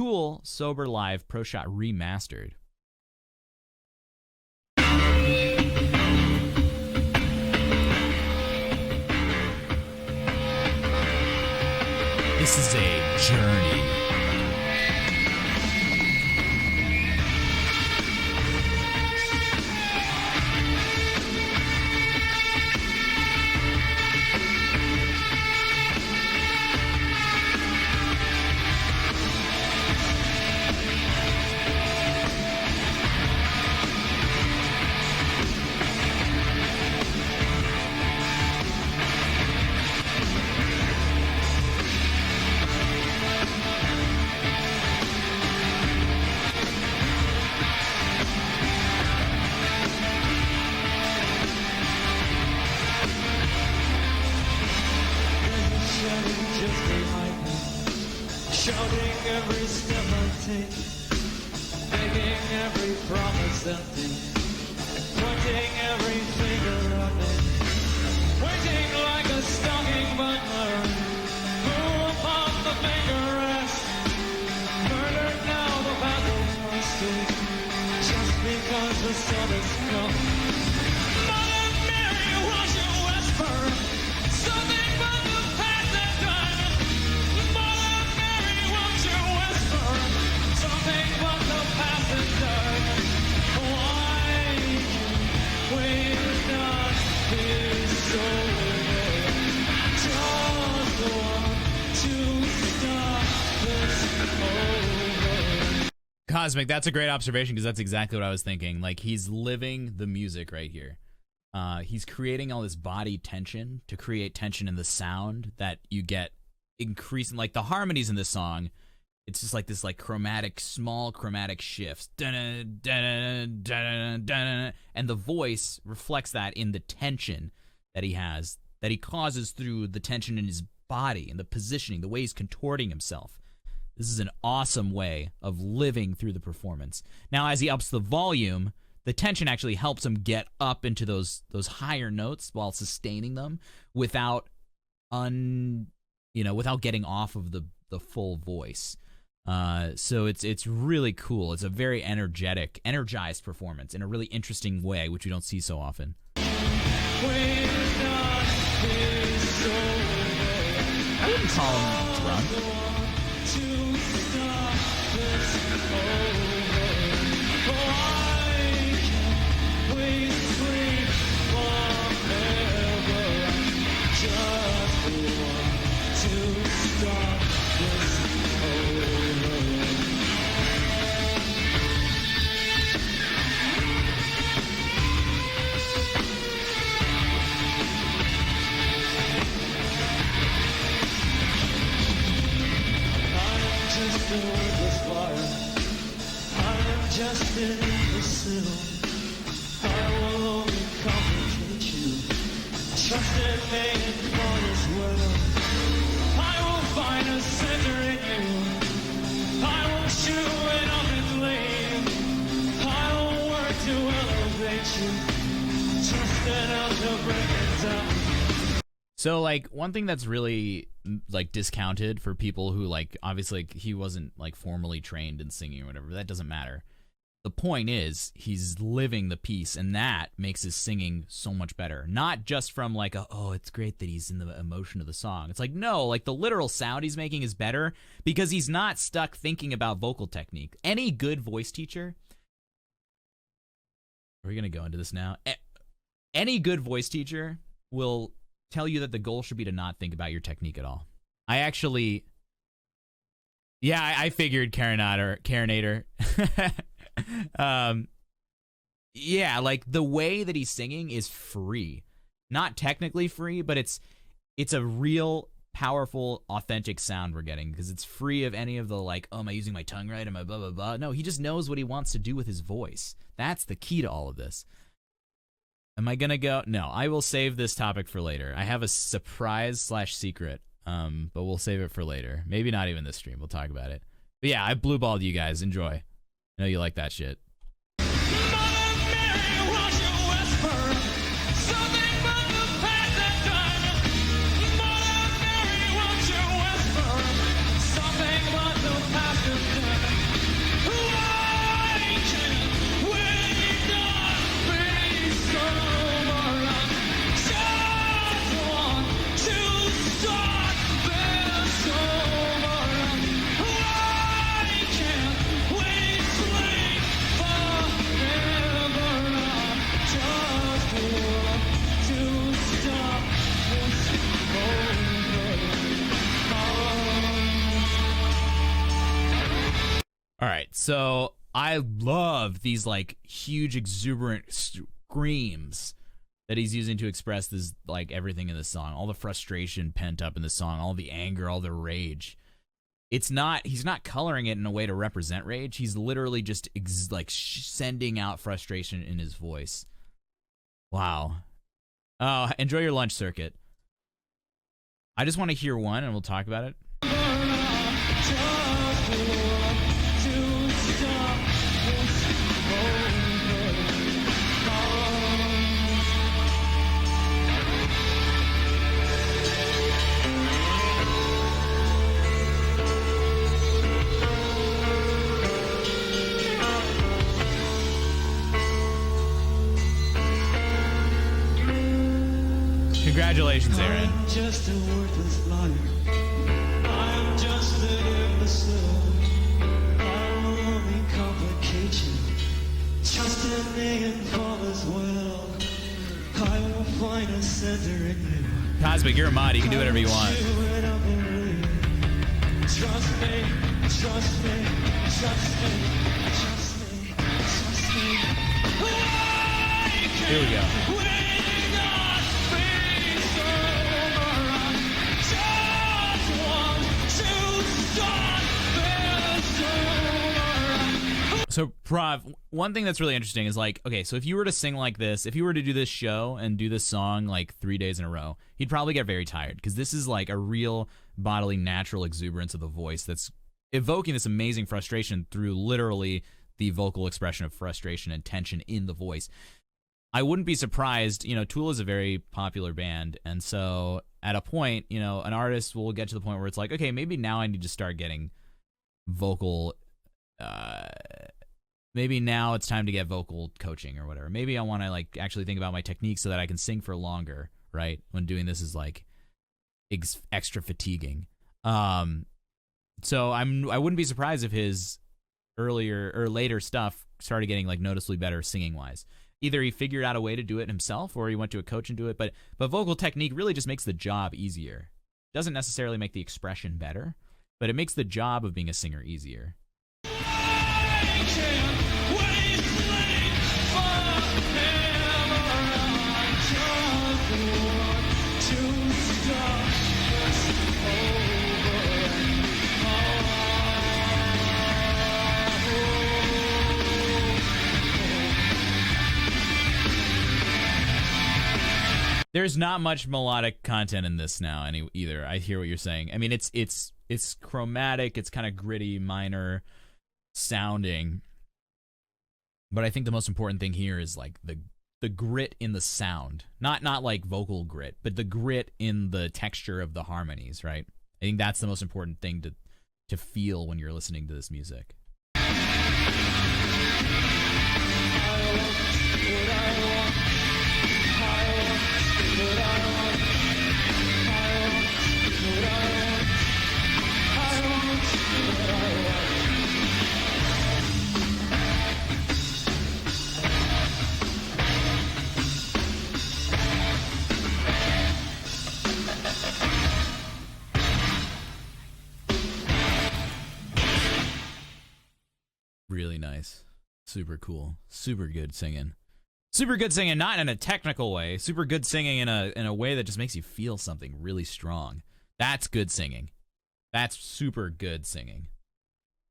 Tool Sober Live Pro Shot Remastered. This is a journey. Shouting every step I take, making every promise empty, pointing every finger at me, waiting like a stalking butler, who upon the finger rest, murdered now the battle's rusted, just because the sun has come. Mother Mary, won't you whisper something but the past has done? Something but the past is done. Why we not be so just want to stop this over. Cosmic, that's a great observation because that's exactly what I was thinking. Like, he's living the music right here. He's creating all this body tension to create tension in the sound that you get increasing. Like, the harmonies in this song, it's just like this like small chromatic shifts. And the voice reflects that in the tension that he has, that he causes through the tension in his body and the positioning, the way he's contorting himself. This is an awesome way of living through the performance. Now, as he ups the volume, the tension actually helps him get up into those higher notes while sustaining them without getting off of the full voice. So it's really cool. It's a very energized performance in a really interesting way, which we don't see so often. I wouldn't call him drunk. The wordless fire. I am just an imbecile. I will only complicate you. Trust in me and God as well. I will find a center in you. I will shoot it up and leave. I will work to elevate you. Just enough to break it down. So, like, one thing that's really, like, discounted for people who, like, obviously, like, he wasn't, like, formally trained in singing or whatever. That doesn't matter. The point is, he's living the piece, and that makes his singing so much better. Not just from, like, oh, it's great that he's in the emotion of the song. It's like, no, like, the literal sound he's making is better because he's not stuck thinking about vocal technique. Any good voice teacher... Are we going to go into this now? Any good voice teacher will tell you that the goal should be to not think about your technique at all. I figured Karenator. Yeah, like the way that he's singing is free. Not technically free, but it's a real powerful, authentic sound we're getting because it's free of any of the like, oh, am I using my tongue right? Am I blah, blah, blah? No, he just knows what he wants to do with his voice. That's the key to all of this. Am I going to go? No, I will save this topic for later. I have a surprise/secret, but we'll save it for later. Maybe not even this stream. We'll talk about it. But yeah, I blue-balled you guys. Enjoy. I know you like that shit. Something but the past is done. All right, so I love these like huge exuberant screams that he's using to express this, like, everything in the song, all the frustration pent up in the song, all the anger, all the rage. He's not coloring it in a way to represent rage. He's literally just sending out frustration in his voice. Wow. Oh, enjoy your lunch, Circuit. I just want to hear one, and we'll talk about it. Congratulations, Aaron. I'm just a worthless liar. I'm just an imbecile. I will only complicate you. Trust in me and fall as well. I will find a center in you. Cosmic, you're a mod. You can do whatever you want. Trust me, trust me, trust me, trust me, trust me. Here we go. So, Prav, one thing that's really interesting is, like, okay, so if you were to sing like this, if you were to do this show and do this song like 3 days in a row, he'd probably get very tired, because this is like a real bodily, natural exuberance of the voice that's evoking this amazing frustration through literally the vocal expression of frustration and tension in the voice. I wouldn't be surprised, Tool is a very popular band, and so at a point, an artist will get to the point where it's like, okay, maybe now I need to start getting vocal, maybe now it's time to get vocal coaching or whatever. Maybe I want to like actually think about my technique so that I can sing for longer, right? When doing this is like extra fatiguing. So I wouldn't be surprised if his earlier or later stuff started getting like noticeably better singing wise. Either he figured out a way to do it himself, or he went to a coach and do it. But vocal technique really just makes the job easier. Doesn't necessarily make the expression better, but it makes the job of being a singer easier. There's not much melodic content in this now either. I hear what you're saying. I mean, it's chromatic, it's kind of gritty, minor sounding. But I think the most important thing here is like the grit in the sound. Not like vocal grit, but the grit in the texture of the harmonies, right? I think that's the most important thing to feel when you're listening to this music. Really nice. Super cool. Super good singing. Super good singing, not in a technical way. Super good singing in a way that just makes you feel something really strong. That's good singing. That's super good singing.